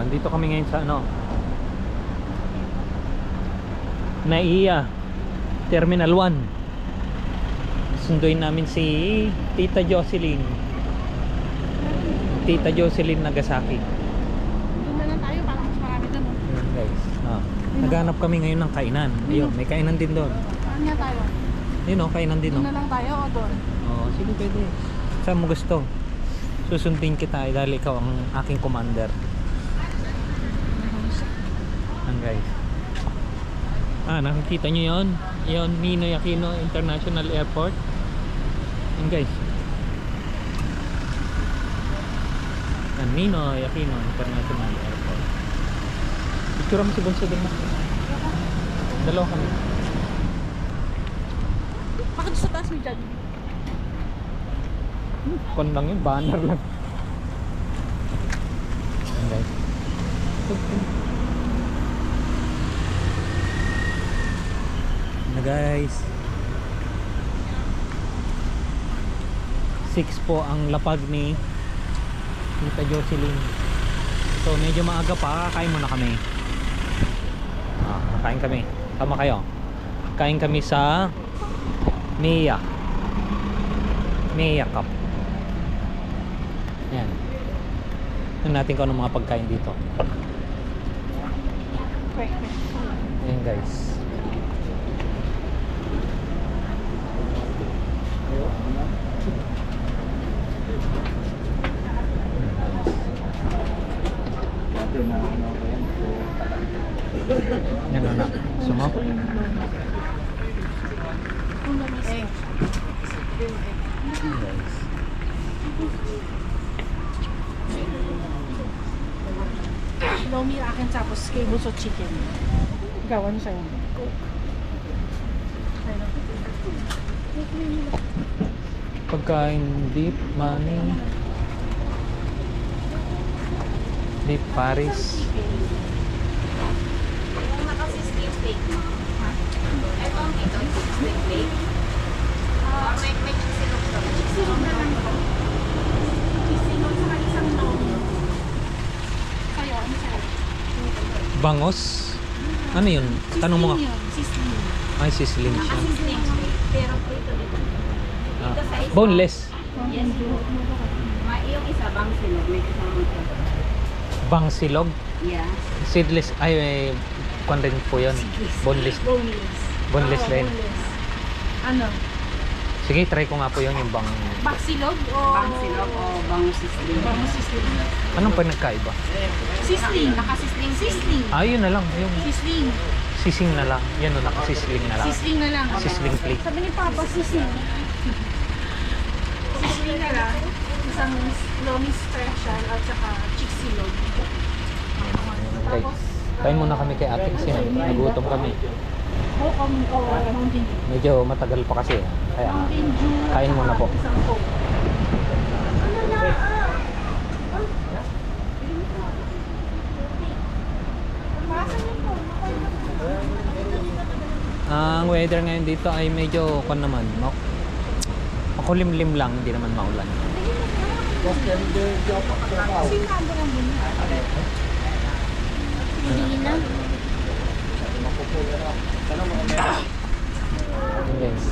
Dito kami ngayon sa ano, NAIA Terminal 1. Sunduin namin si Tita Jocelyn Nagasaki. Doon na lang tayo para mas marami doon. Guys, naghanap kami ngayon ng kainan. Ayun, may kainan din doon. Saan nga tayo? Yun o, kainan din o. Doon na lang tayo o doon? Sige, pwede. Saan mo gusto? Susundin kita dahil ikaw ang aking commander. Guys, nakikita nyo yun? Yun, Ninoy Aquino International Airport. Yan guys, yan, Ninoy Aquino International Airport. Picture mo si Bonso din mo. Dalawa kami. Bakit sa taas mo dyan? Kon lang yun, banner lang. Yan guys. Guys, 6 po ang lapag ni Tita Jocelyn. So medyo maaga pa, kakain muna kami. Kakain kami, tama kayo. Kain kami sa NAIA Cup. Yan, tignan natin kung anong mga pagkain dito. Ayan guys, yan na. Sumo. Lomi akin tapos kay Buso chicken. Gawan sa'yo. Pagkain beef, beef Paris. Naka-16 steak. Ito, 16 steak. May chisilog daw. Chisilog na lang ba? Chisilog sa isang lomi. Sa'yo, ano sa'yo? Bangos? Ano yun? Tanong mo nga. Sisling. Ay, sisling siya. Naka-16 steak. Pero prito dito. Ito sa isa. Boneless. Yes. Yung isa bang silog. May kasama ito. Bang silog? Yeah. Seedless. Ay, kwan rin po yun. Boneless. Boneless Oo, din. boneless. Ano? Sige, try ko nga po yun, yung bang... Baksilog o... Bang silog o bang sisling. Bang sisling. Anong pa nagkaiba? Sisling. Naka-16 Sisling. Yun na lang. Yung Sisling. sising na lang. Yan o, nakasisling na lang. Sisling na lang. Sisling plate. Sabi ni Papa, sisling. Sisling na lang. Isang lomi special at saka chicksilog. Okay. Kain muna kami kay ate kasi nagutom kami. Mountain Dew. Medyo matagal pa kasi. Kaya Mountain Dew. kain muna po. Isang Coke. Ang weather ngayon dito ay medyo naman. Makulimlim lang, hindi naman maulan. Hindi na. Guys.